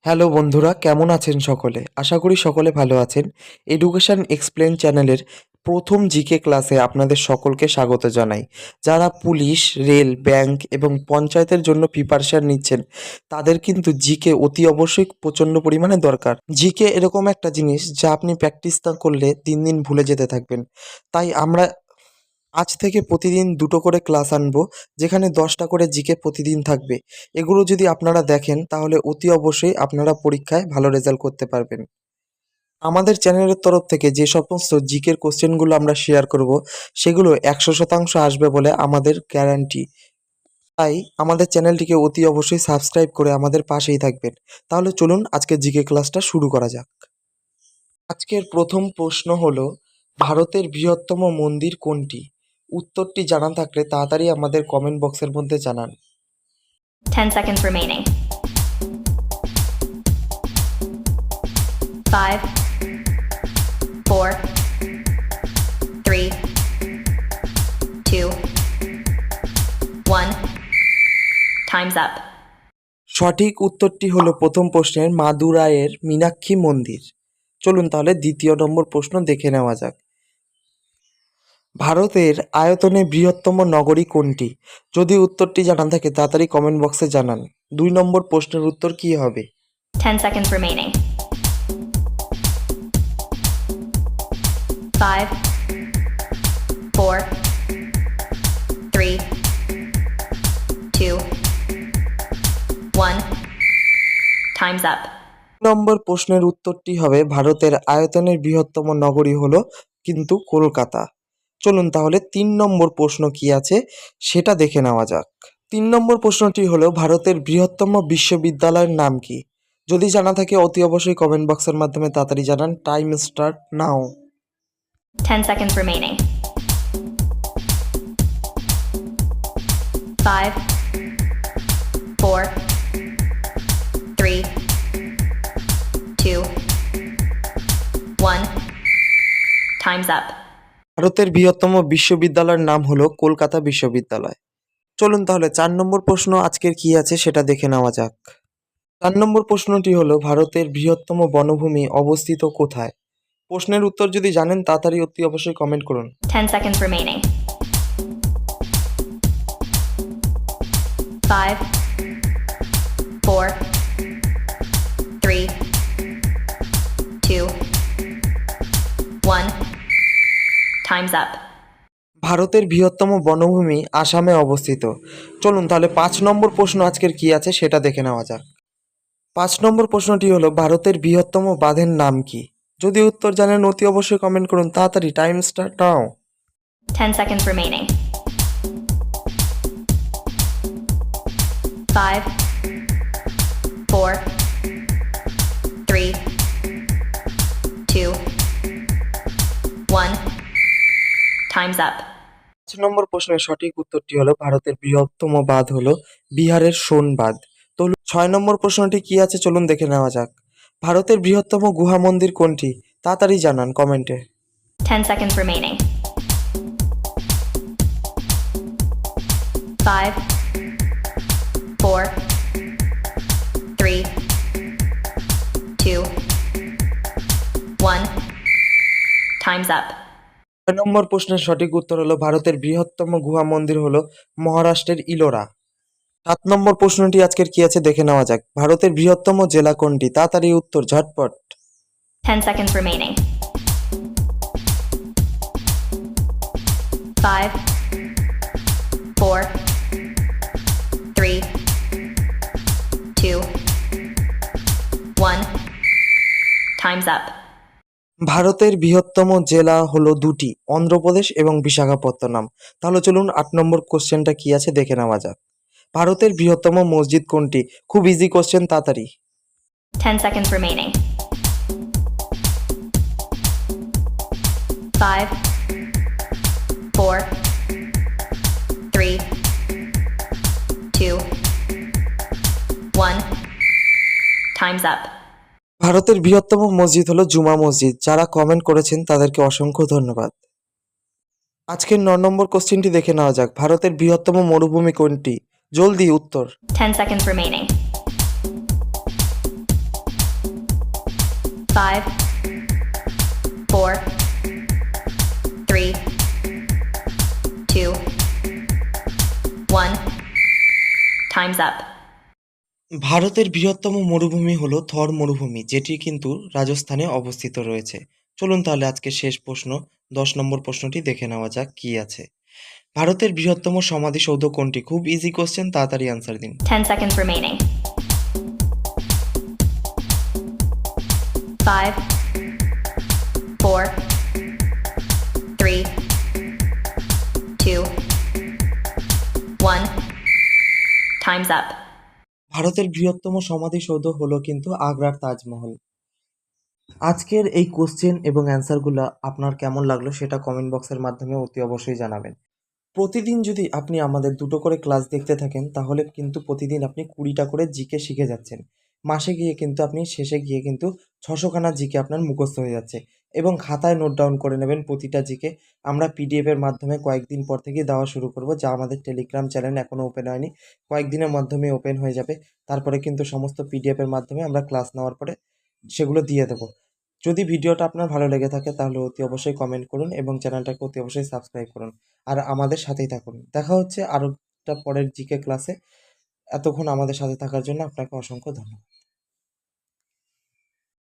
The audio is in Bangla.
হ্যালো বন্ধুরা, কেমন আছেন সকলে? আশা করি সকলে ভালো আছেন। এডুকেশন এক্সপ্লেন চ্যানেলের প্রথম জিকে ক্লাসে আপনাদের সকলকে স্বাগত জানাই। যারা পুলিশ, রেল, ব্যাংক এবং পঞ্চায়েতের জন্য প্রিপারেশন নিচ্ছেন, তাদের কিন্তু জিকে অতি অবশ্যই প্রচণ্ড পরিমাণে দরকার। জিকে এরকম একটা জিনিস যা আপনি প্র্যাকটিস না করলে দিন দিন ভুলে যেতে থাকবেন। তাই আমরা আজ থেকে প্রতিদিন 2টো করে ক্লাস আনবো, যেখানে 10টা করে জিকে প্রতিদিন থাকবে। এগুলো যদি আপনারা দেখেন তাহলে অতি অবশ্যই আপনারা পরীক্ষায় ভালো রেজাল্ট করতে পারবেন। আমাদের চ্যানেলের তরফ থেকে যে সমস্ত জিকের কোশ্চেনগুলো আমরা শেয়ার করব, সেগুলো 100% আসবে বলে আমাদের গ্যারান্টি। তাই আমাদের চ্যানেলটিকে অতি অবশ্যই সাবস্ক্রাইব করে আমাদের পাশেই থাকবেন। তাহলে চলুন আজকের জিকে ক্লাসটা শুরু করা যাক। আজকের প্রথম প্রশ্ন হলো, ভারতের বৃহত্তম মন্দির কোনটি? উত্তরটি জানা থাকলে তাড়াতাড়ি আমাদের কমেন্ট বক্সের মধ্যে জানান। 10 seconds remaining. 5, 4, 3, 2, 1. Time's up. সঠিক উত্তরটি হলো প্রথম প্রশ্নের মাদুরাইয়ের মীনাক্ষী মন্দির। চলুন তাহলে দ্বিতীয় নম্বর প্রশ্ন দেখে নেওয়া যাক। ভারতের আয়তনে বৃহত্তম নগরী কোনটি? যদি উত্তরটি জানা থাকে তাড়াতাড়ি কমেন্ট বক্সে জানান। 2 নম্বর প্রশ্নের উত্তর কী হবে? 10 seconds remaining. 5, 4, 3, 2, 1. Time's up. নম্বর প্রশ্নের উত্তরটি হবে ভারতের আয়তনের বৃহত্তম নগরী হলো কিন্তু কলকাতা। চলুন তাহলে 3 নম্বর প্রশ্ন কি আছে সেটা দেখে নেওয়া যাক। 3 নম্বর প্রশ্নটি হলো, ভারতের বৃহত্তম বিশ্ববিদ্যালয়ের নাম কি? যদি জানা থাকে অতি অবশ্যই কমেন্ট বক্সের মাধ্যমে তাড়াতাড়ি জানান। Time start now. 10 seconds remaining. 5, 4, 3, 2, 1. Time's up. ভারতের বৃহত্তম বিশ্ববিদ্যালয়ের নাম হলো কলকাতা বিশ্ববিদ্যালয়। চলুন তাহলে 4 নম্বর প্রশ্ন আজকের কি আছে সেটা দেখে নেওয়া যাক। 4 নম্বর প্রশ্নটি হলো, ভারতের বৃহত্তম বনভূমি অবস্থিত কোথায়? প্রশ্নের উত্তর যদি জানেন তাড়াতাড়ি অতি অবশ্যই কমেন্ট করুন। 10 seconds remaining. 5, 4, 3, 2, 1. Time's up. ভারতের বৃহত্তম বনভূমি আসামে অবস্থিত। চলুন তাহলে 5 নম্বর প্রশ্ন আজকের কি আছে সেটা দেখে নেওয়া যাক। 5 নম্বর প্রশ্নটি হলো, ভারতের বৃহত্তম বাঁধের নাম কি? যদি উত্তর জানেন অতি অবশ্যই কমেন্ট করুন তাড়াতাড়ি। Time start now. 10 seconds remaining. 5, 4, 3, 2, 1. Time's up. 5 নম্বর প্রশ্নের সঠিক উত্তরটি হলো, ভারতের বৃহত্তম বাঁধ হলো বিহারের সোন বাঁধ। তো 6 নম্বর প্রশ্নটি কি আছে চলুন দেখে নেওয়া যাক। ভারতের বৃহত্তম গুহা মন্দির কোনটি? তাড়াতাড়ি জানান কমেন্টে। 10 seconds remaining. 5, 4, 3, 2, 1. Time's up. 6 নম্বর প্রশ্নের সঠিক উত্তর হলো, ভারতের বৃহত্তম গুহা মন্দির হলো মহারাষ্ট্রের ইলোরা। 7 নম্বর প্রশ্নটি আজকের কি আছে দেখে নেওয়া যাক। ভারতের বৃহত্তম জেলা কোনটি? তাড়াতাড়ি উত্তর ঝটপট। 10 seconds remaining. 5, 4, 3, 2, 1. Time's up. ভারতের বৃহত্তম জেলা হলো 2টি, অন্ধ্রপ্রদেশ এবং বিশাখাপত্তনম। তাহলে চলুন 8 নম্বর কোশ্চেনটা কি আছে দেখে নেওয়া যাক। ভারতের বৃহত্তম মসজিদ কোনটি? খুব ইজি কোশ্চেন, তাড়াতাড়ি। 10 seconds remaining. 5, 4, 3, 2, 1. Time's up. ভারতের বৃহত্তম মসজিদ হলো জুমা মসজিদ। যারা কমেন্ট করেছেন তাদেরকে অসংখ্য ধন্যবাদ। আজকের 9 নম্বর কোশ্চেনটি দেখে নেওয়া যাক। ভারতের বৃহত্তম মরুভূমি কোনটি? জলদি উত্তর। 10 seconds remaining. 5, 4, 3, 2, 1. Time's up. ভারতের বৃহত্তম মরুভূমি হলো থর মরুভূমি, যেটি কিন্তু রাজস্থানে অবস্থিত রয়েছে। চলুন তাহলে আজকে শেষ প্রশ্ন 10 নম্বর প্রশ্নটি দেখে নেওয়া যাক কি আছে। ভারতের বৃহত্তম সমাধিসৌধ কোনটি? খুব ইজি কোশ্চেন, তাড়াতাড়ি অ্যান্সার দিন। 10 seconds remaining. 5, 4, 3, 2, 1. Time's up. ভারতের বৃহত্তম সমাধিসৌধ হলো কিন্তু আগ্রার তাজমহল। আজকের এই কোশ্চেন এবং অ্যান্সারগুলো আপনার কেমন লাগলো সেটা কমেন্ট বক্সের মাধ্যমে অতি অবশ্যই জানাবেন। প্রতিদিন যদি আপনি আমাদের 2টো করে ক্লাস দেখতে থাকেন তাহলে কিন্তু প্রতিদিন আপনি 20টা করে জিকে শিখে যাচ্ছেন। মাসে গিয়ে কিন্তু আপনি শেষে গিয়ে কিন্তু 600 খানা জিকে আপনার মুখস্থ হয়ে যাচ্ছে এবং খাতায় নোট ডাউন করে নেবেন প্রতিটা জিকে। আমরা পিডিএফ এর মাধ্যমে কয়েকদিন পর থেকেই দেওয়া শুরু করব, যা আমাদের টেলিগ্রাম চ্যানেল এখনও ওপেন হয়নি। কয়েকদিনের মাধ্যমে ওপেন হয়ে যাবে। তারপরে কিন্তু সমস্ত পিডিএফ এর মাধ্যমে আমরা ক্লাস নেওয়ার পরে সেগুলো দিয়ে দেবো। যদি ভিডিওটা আপনার ভালো লেগে থাকে তাহলে অতি অবশ্যই কমেন্ট করুন এবং চ্যানেলটাকে অতি অবশ্যই সাবস্ক্রাইব করুন। আর আমাদের সাথেই থাকুন। দেখা হচ্ছে আরও একটা পরের জিকে ক্লাসে। এতক্ষণ আমাদের সাথে থাকার জন্য আপনাকে অসংখ্য ধন্যবাদ।